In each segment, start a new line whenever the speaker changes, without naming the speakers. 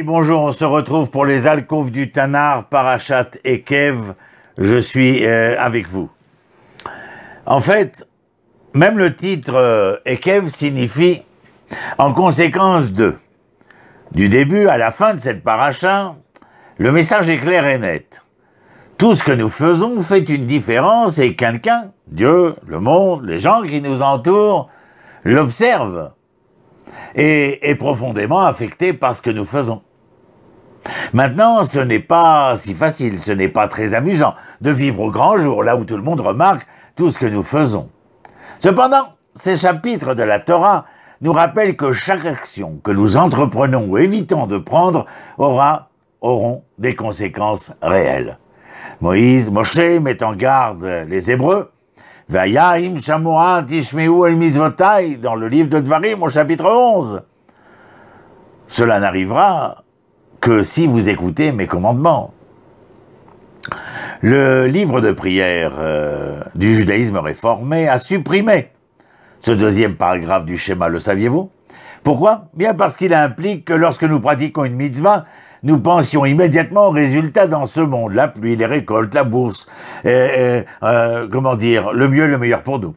amis, bonjour, on se retrouve pour les alcôves du Tanakh, Parashat Ekev. Je suis avec vous. En fait, même le titre Ekev signifie en conséquence de. Du début à la fin de cette paracha, le message est clair et net. Tout ce que nous faisons fait une différence et quelqu'un, Dieu, le monde, les gens qui nous entourent, l'observent et est profondément affecté par ce que nous faisons. Maintenant, ce n'est pas si facile, ce n'est pas très amusant de vivre au grand jour, là où tout le monde remarque tout ce que nous faisons. Cependant, ces chapitres de la Torah nous rappellent que chaque action que nous entreprenons ou évitons de prendre auront des conséquences réelles. Moshe met en garde les Hébreux. Vayahim Shamuat Ishmeu el Mitzvotai, dans le livre de Dvarim, au chapitre 11. Cela n'arrivera que si vous écoutez mes commandements. Le livre de prière du judaïsme réformé a supprimé ce deuxième paragraphe du schéma, le saviez-vous? Pourquoi? Bien parce qu'il implique que lorsque nous pratiquons une mitzvah, nous pensions immédiatement aux résultats dans ce monde, la pluie, les récoltes, la bourse, le mieux, le meilleur pour nous.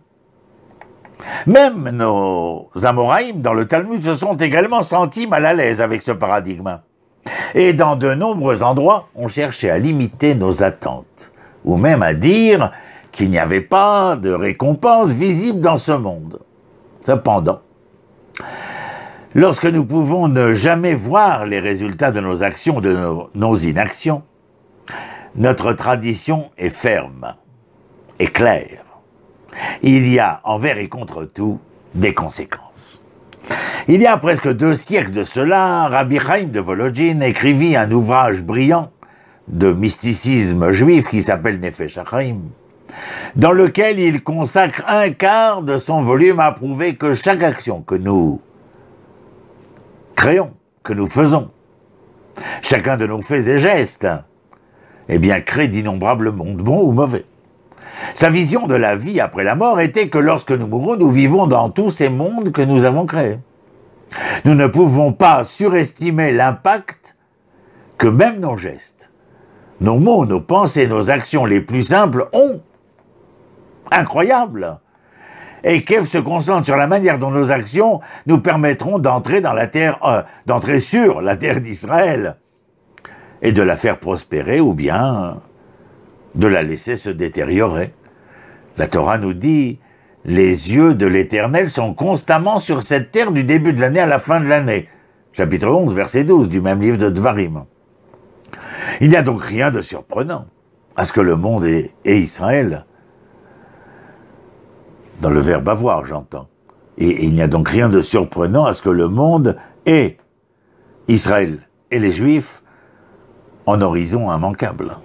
Même nos Amoraïm dans le Talmud se sont également sentis mal à l'aise avec ce paradigme. Et dans de nombreux endroits, on cherchait à limiter nos attentes, ou même à dire qu'il n'y avait pas de récompense visible dans ce monde. Cependant, lorsque nous pouvons ne jamais voir les résultats de nos actions, de nos inactions, notre tradition est ferme et claire. Il y a, envers et contre tout, des conséquences. Il y a presque 2 siècles de cela, Rabbi Chaim de Volodjine écrivit un ouvrage brillant de mysticisme juif qui s'appelle Nefesh HaChaim, dans lequel il consacre 1/4 de son volume à prouver que chaque action que nous créons, que nous faisons, chacun de nos faits et gestes, eh bien, crée d'innombrables mondes, bons ou mauvais. Sa vision de la vie après la mort était que lorsque nous mourons, nous vivons dans tous ces mondes que nous avons créés. Nous ne pouvons pas surestimer l'impact que même nos gestes, nos mots, nos pensées, nos actions les plus simples ont. Incroyable! Et Kev se concentre sur la manière dont nos actions nous permettront d'entrer dans la terre, d'entrer sur la terre d'Israël et de la faire prospérer ou bien de la laisser se détériorer. La Torah nous dit « Les yeux de l'Éternel sont constamment sur cette terre du début de l'année à la fin de l'année ». Chapitre 11, verset 12 du même livre de Dvarim. Il n'y a donc rien de surprenant à ce que le monde et Israël, dans le verbe avoir, j'entends. Et il n'y a donc rien de surprenant à ce que le monde et Israël et les Juifs en horizon immanquable.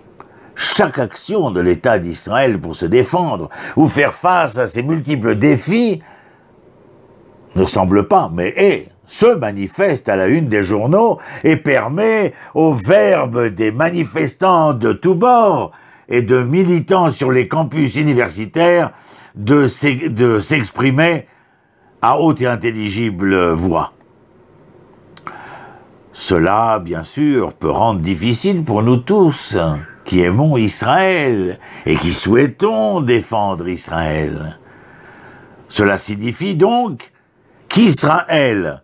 Chaque action de l'État d'Israël pour se défendre ou faire face à ces multiples défis ne semble pas, mais se manifeste à la une des journaux et permet aux verbes des manifestants de tous bords et de militants sur les campus universitaires de s'exprimer à haute et intelligible voix. Cela, bien sûr, peut rendre difficile pour nous tous, qui aimons Israël et qui souhaitons défendre Israël. Cela signifie donc qu'Israël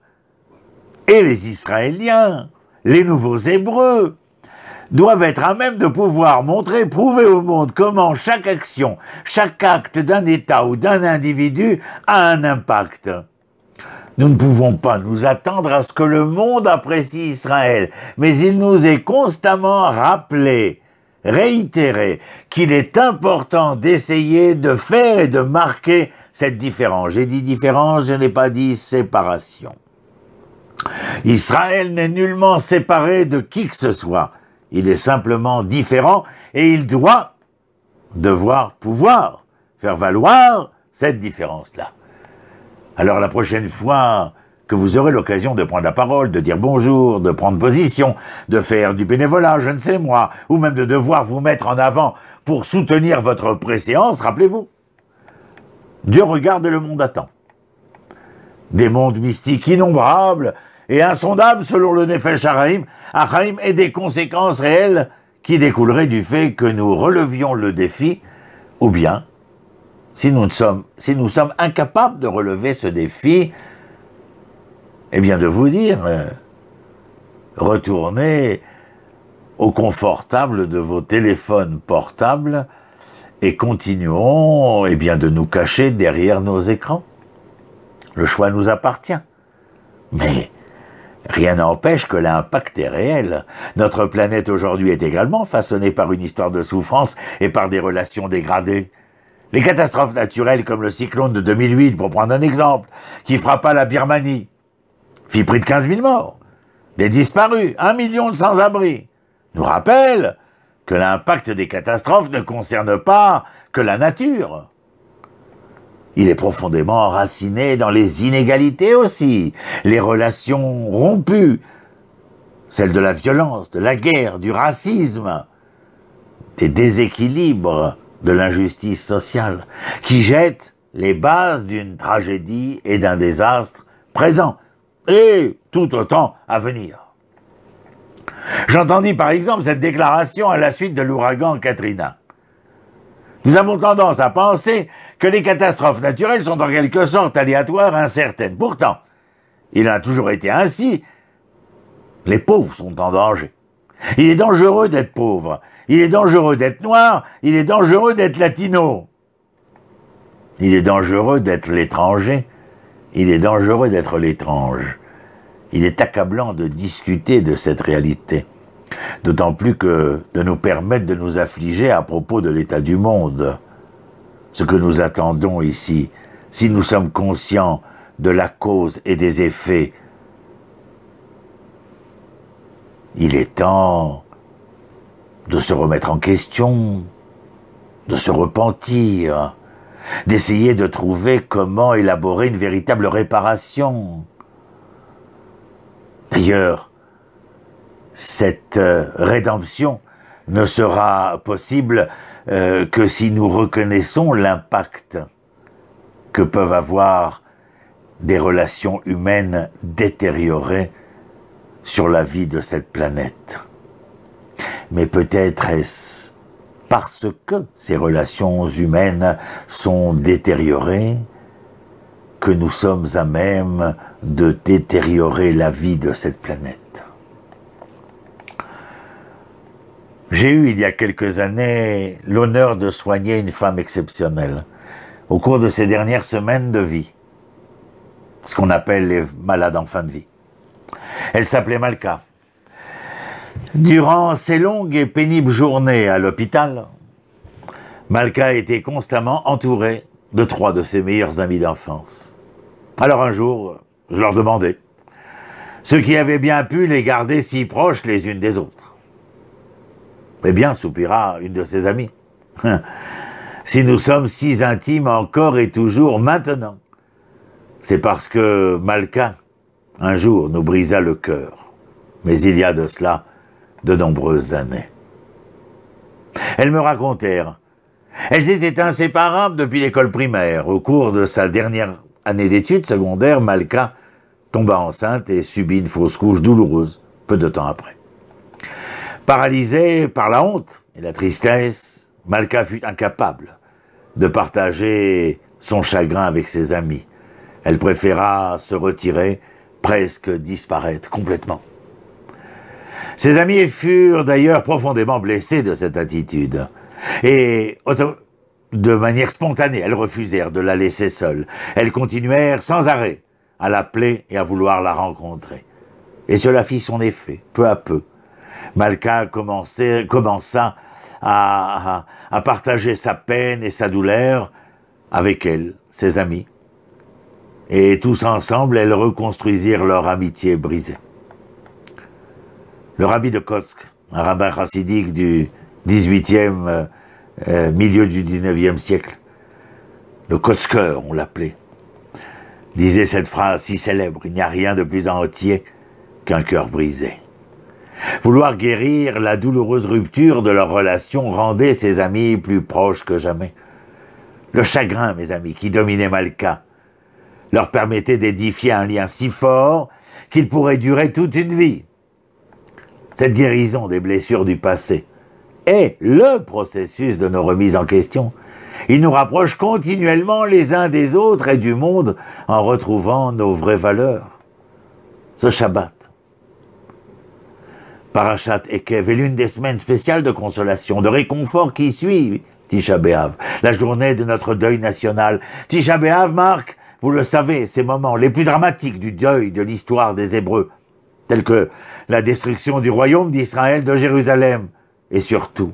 et les Israéliens, les nouveaux Hébreux, doivent être à même de pouvoir prouver au monde comment chaque action, chaque acte d'un État ou d'un individu a un impact. Nous ne pouvons pas nous attendre à ce que le monde apprécie Israël, mais il nous est constamment rappelé, réitéré, qu'il est important d'essayer de faire et de marquer cette différence. J'ai dit différence, je n'ai pas dit séparation. Israël n'est nullement séparé de qui que ce soit. Il est simplement différent et il doit pouvoir faire valoir cette différence-là. Alors la prochaine fois que vous aurez l'occasion de prendre la parole, de dire bonjour, de prendre position, de faire du bénévolat, je ne sais moi, ou même de devoir vous mettre en avant pour soutenir votre préséance, rappelez-vous, Dieu regarde et le monde attend. Des mondes mystiques innombrables et insondable selon le Nefesh Hachaim et des conséquences réelles qui découleraient du fait que nous relevions le défi, ou bien, si nous sommes incapables de relever ce défi, eh bien de vous dire, retournez au confortable de vos téléphones portables et continuons eh bien, de nous cacher derrière nos écrans. Le choix nous appartient. Mais rien n'empêche que l'impact est réel. Notre planète aujourd'hui est également façonnée par une histoire de souffrance et par des relations dégradées. Les catastrophes naturelles comme le cyclone de 2008, pour prendre un exemple, qui frappa la Birmanie, fit près de 15 000 morts, des disparus, 1 million de sans-abri, nous rappellent que l'impact des catastrophes ne concerne pas que la nature. Il est profondément enraciné dans les inégalités aussi, les relations rompues, celles de la violence, de la guerre, du racisme, des déséquilibres, de l'injustice sociale, qui jettent les bases d'une tragédie et d'un désastre présent et tout autant à venir. J'entendis par exemple cette déclaration à la suite de l'ouragan Katrina. Nous avons tendance à penser que les catastrophes naturelles sont en quelque sorte aléatoires, incertaines. Pourtant, il a toujours été ainsi. Les pauvres sont en danger. Il est dangereux d'être pauvre. Il est dangereux d'être noir. Il est dangereux d'être latino. Il est dangereux d'être l'étranger. Il est dangereux d'être l'étrange. Il est accablant de discuter de cette réalité. D'autant plus que de nous permettre de nous affliger à propos de l'état du monde. Ce que nous attendons ici, si nous sommes conscients de la cause et des effets, il est temps de se remettre en question, de se repentir, d'essayer de trouver comment élaborer une véritable réparation. D'ailleurs, cette rédemption ne sera possible que si nous reconnaissons l'impact que peuvent avoir des relations humaines détériorées sur la vie de cette planète. Mais peut-être est-ce parce que ces relations humaines sont détériorées que nous sommes à même de détériorer la vie de cette planète. J'ai eu, il y a quelques années, l'honneur de soigner une femme exceptionnelle au cours de ses dernières semaines de vie, ce qu'on appelle les malades en fin de vie. Elle s'appelait Malka. Durant ces longues et pénibles journées à l'hôpital, Malka était constamment entourée de 3 de ses meilleurs amis d'enfance. Alors un jour, je leur demandais ce qui avait bien pu les garder si proches les unes des autres. Eh bien, soupira une de ses amies. Si nous sommes si intimes encore et toujours maintenant, c'est parce que Malka, un jour, nous brisa le cœur. Mais il y a de cela de nombreuses années. Elles me racontèrent. Elles étaient inséparables depuis l'école primaire. Au cours de sa dernière année d'études secondaires, Malka tomba enceinte et subit une fausse couche douloureuse peu de temps après. Paralysée par la honte et la tristesse, Malka fut incapable de partager son chagrin avec ses amis. Elle préféra se retirer, presque disparaître complètement. Ses amis furent d'ailleurs profondément blessés de cette attitude. Et de manière spontanée, elles refusèrent de la laisser seule. Elles continuèrent sans arrêt à l'appeler et à vouloir la rencontrer. Et cela fit son effet, peu à peu. Malka commença à partager sa peine et sa douleur avec elle, ses amis. Et tous ensemble, elles reconstruisirent leur amitié brisée. Le rabbi de Kotsk, un rabbin chassidique du 18e, milieu du 19e siècle, le Kotzker, on l'appelait, disait cette phrase si célèbre: « Il n'y a rien de plus entier qu'un cœur brisé ». Vouloir guérir la douloureuse rupture de leur relation rendait ses amis plus proches que jamais. Le chagrin, mes amis, qui dominait Malka, leur permettait d'édifier un lien si fort qu'il pourrait durer toute une vie. Cette guérison des blessures du passé est le processus de nos remises en question. Il nous rapproche continuellement les uns des autres et du monde en retrouvant nos vraies valeurs. Ce Shabbat, Parashat Ekev, est l'une des semaines spéciales de consolation, de réconfort qui suit Tisha B'Av, la journée de notre deuil national. Tisha B'Av marque, vous le savez, ces moments les plus dramatiques du deuil de l'histoire des Hébreux, tels que la destruction du royaume d'Israël de Jérusalem, et surtout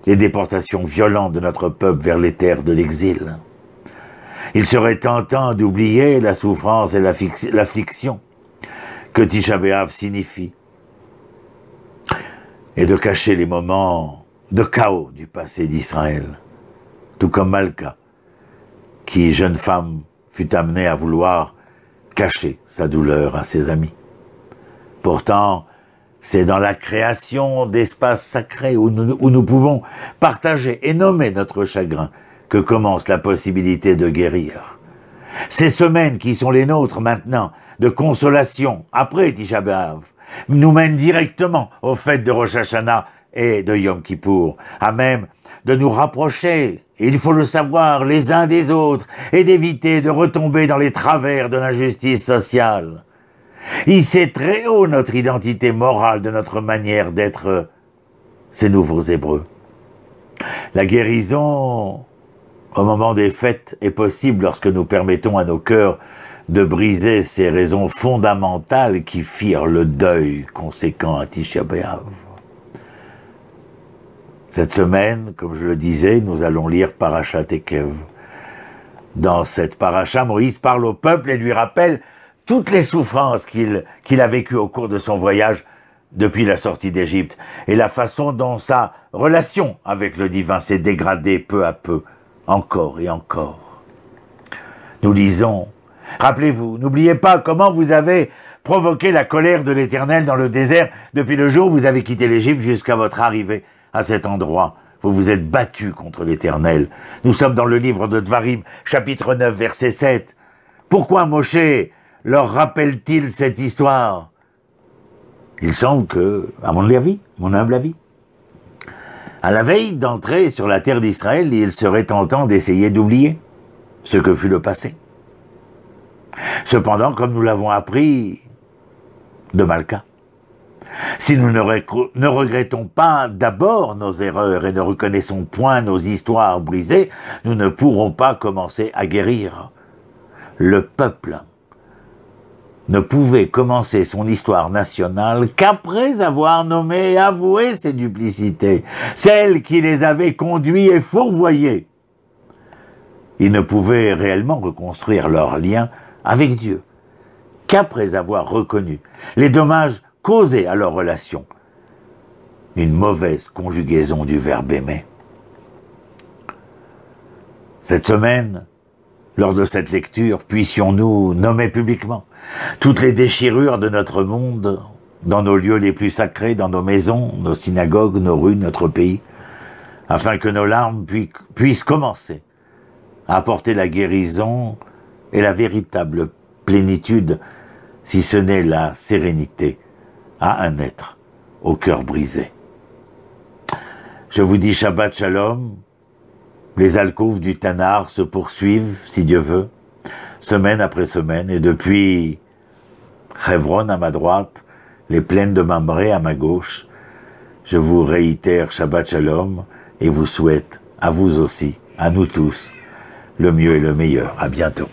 les déportations violentes de notre peuple vers les terres de l'exil. Il serait tentant d'oublier la souffrance et l'affliction que Tisha B'Av signifie, et de cacher les moments de chaos du passé d'Israël, tout comme Malka, qui, jeune femme, fut amenée à vouloir cacher sa douleur à ses amis. Pourtant, c'est dans la création d'espaces sacrés où nous pouvons partager et nommer notre chagrin que commence la possibilité de guérir. Ces semaines qui sont les nôtres maintenant, de consolation, après Tisha B'Av, nous mènent directement aux fêtes de Rosh Hashanah et de Yom Kippour, à même de nous rapprocher, il faut le savoir, les uns des autres, et d'éviter de retomber dans les travers de l'injustice sociale. Hisser très haut notre identité morale de notre manière d'être ces nouveaux Hébreux. La guérison, au moment des fêtes, est possible lorsque nous permettons à nos cœurs de briser ces raisons fondamentales qui firent le deuil conséquent à Tisha B'Av. Cette semaine, comme je le disais, nous allons lire Parashat Ekev. Dans cette paracha, Moïse parle au peuple et lui rappelle toutes les souffrances qu'il a vécues au cours de son voyage depuis la sortie d'Égypte et la façon dont sa relation avec le divin s'est dégradée peu à peu, encore et encore. Nous lisons, rappelez-vous, n'oubliez pas comment vous avez provoqué la colère de l'Éternel dans le désert depuis le jour où vous avez quitté l'Égypte jusqu'à votre arrivée à cet endroit. Vous vous êtes battus contre l'Éternel. Nous sommes dans le livre de Dvarim, chapitre 9, verset 7. Pourquoi Moshe leur rappelle-t-il cette histoire? Il semble que, à mon humble avis, à la veille d'entrer sur la terre d'Israël, il serait tentant d'essayer d'oublier ce que fut le passé. Cependant, comme nous l'avons appris de Malka, si nous ne regrettons pas d'abord nos erreurs et ne reconnaissons point nos histoires brisées, nous ne pourrons pas commencer à guérir. Le peuple ne pouvait commencer son histoire nationale qu'après avoir nommé et avoué ses duplicités, celles qui les avaient conduits et fourvoyés. Ils ne pouvaient réellement reconstruire leur lien avec Dieu qu'après avoir reconnu les dommages causés à leur relation. Une mauvaise conjugaison du verbe aimer. Cette semaine, lors de cette lecture, puissions-nous nommer publiquement toutes les déchirures de notre monde, dans nos lieux les plus sacrés, dans nos maisons, nos synagogues, nos rues, notre pays, afin que nos larmes puissent commencer à apporter la guérison et la véritable plénitude, si ce n'est la sérénité, à un être au cœur brisé. Je vous dis Shabbat Shalom. Les alcôves du Tanar se poursuivent, si Dieu veut, semaine après semaine, et depuis Hebron à ma droite, les plaines de Mamré à ma gauche, je vous réitère Shabbat Shalom et vous souhaite, à vous aussi, à nous tous, le mieux et le meilleur. À bientôt.